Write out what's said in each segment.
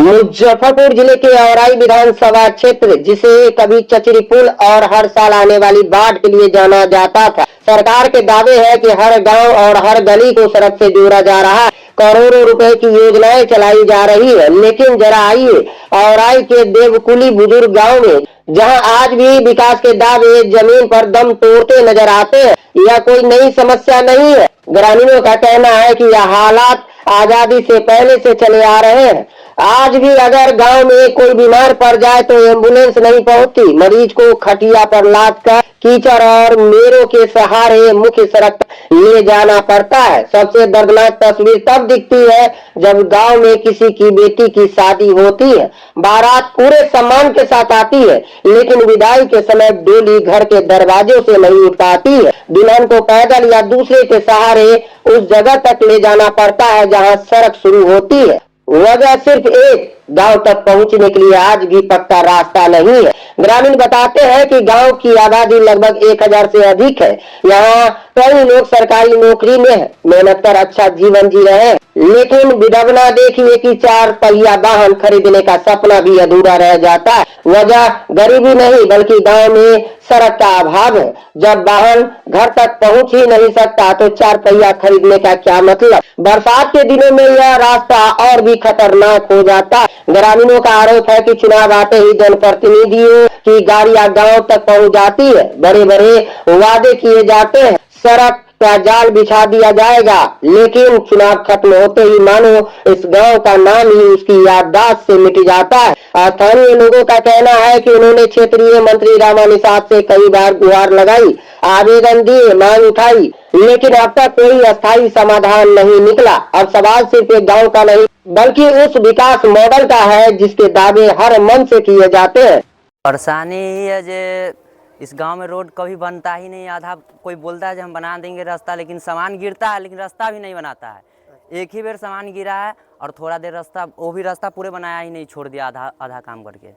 मुजफ्फरपुर जिले के औराई विधानसभा क्षेत्र, जिसे कभी चचरी पुल और हर साल आने वाली बाढ़ के लिए जाना जाता था, सरकार के दावे है कि हर गांव और हर गली को सड़क से जोड़ा जा रहा है। करोड़ों रुपए की योजनाएं चलाई जा रही है, लेकिन जरा आइए औराई के देवकुली बुजुर्ग गांव में, जहां आज भी विकास के दावे जमीन पर दम तोड़ते नजर आते हैं। यह कोई नई समस्या नहीं है। ग्रामीणों का कहना है कि यह हालात आजादी से पहले से चले आ रहे हैं। आज भी अगर गांव में कोई बीमार पड़ जाए तो एम्बुलेंस नहीं पहुंचती। मरीज को खटिया पर लाद कर कीचड़ और मेरों के सहारे मुख्य सड़क ले जाना पड़ता है। सबसे दर्दनाक तस्वीर तब दिखती है जब गांव में किसी की बेटी की शादी होती है। बारात पूरे सम्मान के साथ आती है, लेकिन विदाई के समय डोली घर के दरवाजों से नहीं उठ पाती है। दुल्हन को पैदल या दूसरे के सहारे उस जगह तक ले जाना पड़ता है जहां सड़क शुरू होती है। वजह सिर्फ एक, गांव तक पहुंचने के लिए आज भी पक्का रास्ता नहीं है। ग्रामीण बताते हैं कि गांव की आबादी लगभग 1000 से अधिक है। यहाँ कई लोग सरकारी नौकरी में है, मेहनत कर अच्छा जीवन जी रहे हैं, लेकिन विडंबना देखिए कि 4 पहिया वाहन खरीदने का सपना भी अधूरा रह जाता है। वजह गरीबी नहीं, बल्कि गांव में सड़क का अभाव है। जब वाहन घर तक पहुंच ही नहीं सकता तो 4 पहिया खरीदने का क्या मतलब। बरसात के दिनों में यह रास्ता और भी खतरनाक हो जाता है। ग्रामीणों का आरोप है कि चुनाव आते ही जनप्रतिनिधियों की गाड़ियां गांव तक पहुंच जाती है। बड़े बड़े वादे किए जाते हैं, सड़क का जाल बिछा दिया जाएगा, लेकिन चुनाव खत्म होते ही मानो इस गांव का नाम ही उसकी याददाश्त से मिट जाता है। स्थानीय लोगों का कहना है कि उन्होंने क्षेत्रीय मंत्री रामा निषाद से कई बार गुहार लगाई, आवेदन दिए, मांग उठाई, लेकिन अब तक कोई अस्थायी समाधान नहीं निकला। अब सवाल सिर्फ एक गांव का नहीं, बल्कि उस विकास मॉडल का है जिसके दावे हर मन से किए जाते हैं। परेशानी ही है जे इस गांव में रोड कभी बनता ही नहीं। आधा कोई बोलता है जो हम बना देंगे रास्ता, लेकिन सामान गिरता है, लेकिन रास्ता भी नहीं बनाता है। एक ही बार सामान गिरा है और थोड़ा देर रास्ता, वो भी रास्ता पूरे बनाया ही नहीं, छोड़ दिया आधा आधा काम करके।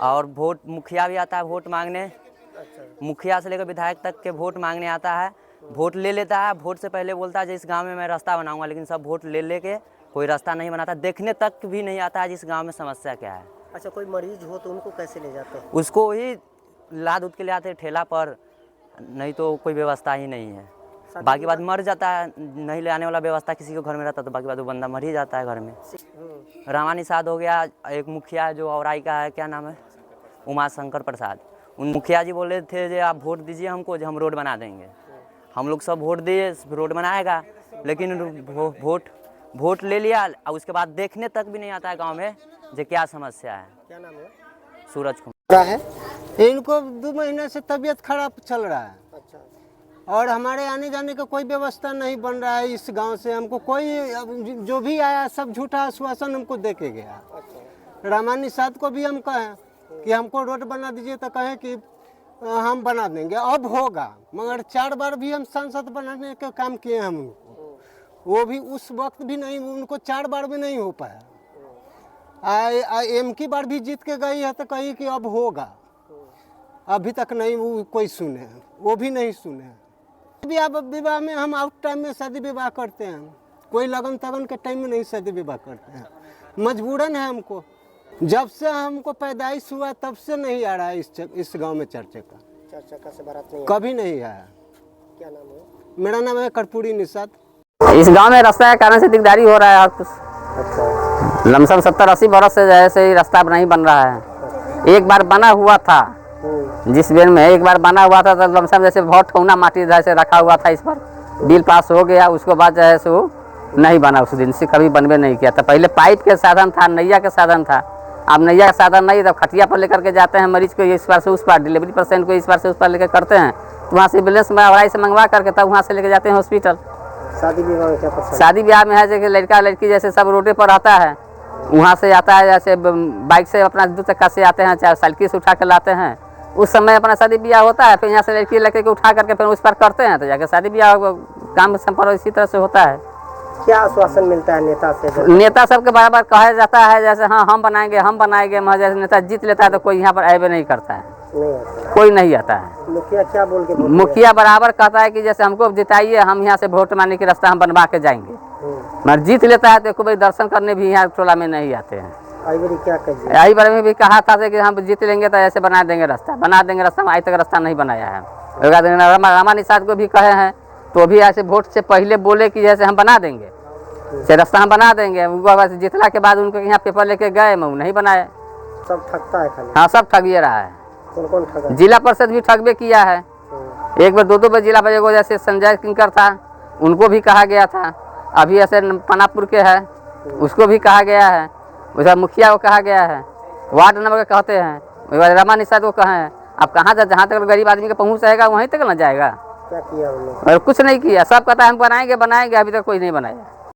और वोट मुखिया भी आता है वोट मांगने, मुखिया से लेकर विधायक तक के वोट मांगने आता है। वोट ले लेता है, वोट से पहले बोलता है इस गाँव में मैं रास्ता बनाऊँगा, लेकिन सब वोट ले लेके कोई रास्ता नहीं बनाता। देखने तक भी नहीं आता है जिस गाँव में समस्या क्या है। अच्छा, कोई मरीज हो तो उनको कैसे ले जाते हैं? उसको ही लाद उद के ले आते ठेला पर, नहीं तो कोई व्यवस्था ही नहीं है। बाकी बात मर जाता है, नहीं ले आने वाला व्यवस्था किसी के घर में रहता तो बाकी बात वो बंदा मर ही जाता है घर में। रामा निषाद हो गया, एक मुखिया जो औराई का है, क्या नाम है, उमा शंकर प्रसाद। उन मुखिया जी बोले थे जो आप वोट दीजिए हमको, जो हम रोड बना देंगे। हम लोग सब वोट दिए, रोड बनाएगा, लेकिन वोट ले लिया और उसके बाद देखने तक भी नहीं आता है गाँव में जो क्या समस्या है। क्या नाम है? सूरज कुमार है। इनको 2 महीने से तबीयत खराब चल रहा है। अच्छा। और हमारे आने जाने का कोई व्यवस्था नहीं बन रहा है इस गांव से। हमको कोई जो भी आया सब झूठा आश्वासन हमको दे के गया। अच्छा। रामा निषाद को भी हम कहें कि हमको रोड बना दीजिए तो कहें कि हम बना देंगे, अब होगा। मगर 4 बार भी हम सांसद बनाने का काम किए हम उनको, वो भी उस वक्त भी नहीं, उनको 4 बार भी नहीं हो पाया। एम की बार भी जीत के गई है तो कही कि अब होगा, अभी तक नहीं वो कोई सुने, वो भी नहीं सुने। विवाह में हम आउट टाइम में शादी विवाह करते हैं, कोई लगन तगन के टाइम में नहीं शादी विवाह करते हैं, मजबूरन है हमको। जब से हमको पैदाइश हुआ तब से नहीं आ रहा है इस गांव में चर्चा का से बारात नहीं कभी नहीं आया। क्या नाम है? मेरा नाम है कर्पूरी निषाद। इस गांव में रास्ता के कारण से दिकदारी हो रहा है। अच्छा। लमसम 70-80 बरस से जैसे रास्ता नहीं बन रहा है। एक बार बना हुआ था, जिस बेर में एक बार बना हुआ था तो लमसम जैसे बहुत ठौना माटी जैसे रखा हुआ था, इस पर बिल पास हो गया। उसके बाद जैसे वो नहीं बना, उस दिन से कभी बनवे नहीं किया था। पहले पाइप के साधन था, नैया के साधन था, अब नैया का साधन नहीं। तब खटिया पर लेकर के जाते हैं मरीज को, इस पार से उस पार, डिलीवरी पेशेंट को इस पार से उस पार लेकर करते हैं। तो वहाँ से एम्बुलेंस में हवाई से मंगवा करके तब वहाँ से लेके जाते हैं हॉस्पिटल। शादी विवाह में क्या पसंद? शादी ब्याह में है जैसे लड़का लड़की जैसे सब रोडे पर आता है, वहाँ से आता है, जैसे बाइक से अपना 2 चक्का से आते हैं, चाहे साइकिल से उठा कर लाते हैं। उस समय अपना शादी ब्याह होता है, फिर यहाँ से लड़की लड़के को उठा करके फिर उस पर करते हैं, तो जाकर शादी ब्याह काम संपन्न इसी तरह से होता है। क्या आश्वासन मिलता है नेता से? नेता सबके बराबर कहा जाता है जैसे हाँ हम बनाएंगे हम बनाएंगे, मगर जैसे नेता जीत लेता है तो कोई यहाँ पर आए नहीं करता है, कोई नहीं आता है। मुखिया क्या बोल के? मुखिया बराबर कहता है कि जैसे हमको जिताइए, हम यहाँ से वोट मांगने की रास्ता हम बनवा के जाएंगे। मगर जीत लेता है तो कोई दर्शन करने भी यहाँ टोला में नहीं आते हैं। आई बारी क्या कहिए? आई बार में भी कहा था कि हम जीत लेंगे तो ऐसे बना देंगे रास्ता, हम आज तक रास्ता नहीं बनाया है। एक बाद रामा निषाद को भी कहे हैं तो भी ऐसे वोट से पहले बोले कि जैसे हम बना देंगे, से रास्ता हम बना देंगे, उनको बस जितला के बाद उनको यहाँ पेपर लेके गए मैं नहीं बनाए। सब ठगता है खाली? हाँ सब ठगिए रहा है। कौन कौन ठगा? जिला परिषद भी ठगबे किया है, एक बार दो बार जिला परिषद को, जैसे संजय किंकर था उनको भी कहा गया था, अभी ऐसे पानापुर के है उसको भी कहा गया है, उसका मुखिया को कहा गया है, वार्ड नंबर के कहते हैं, रमा निषाद को कहे हैं। अब कहाँ जा, जहाँ तक गरीब आदमी का पहुँच जाएगा वहीं तक ना जाएगा। क्या किया उन्होंने? और कुछ नहीं किया, सब कहता है हम बनाएंगे, अभी तक कोई नहीं बनाया।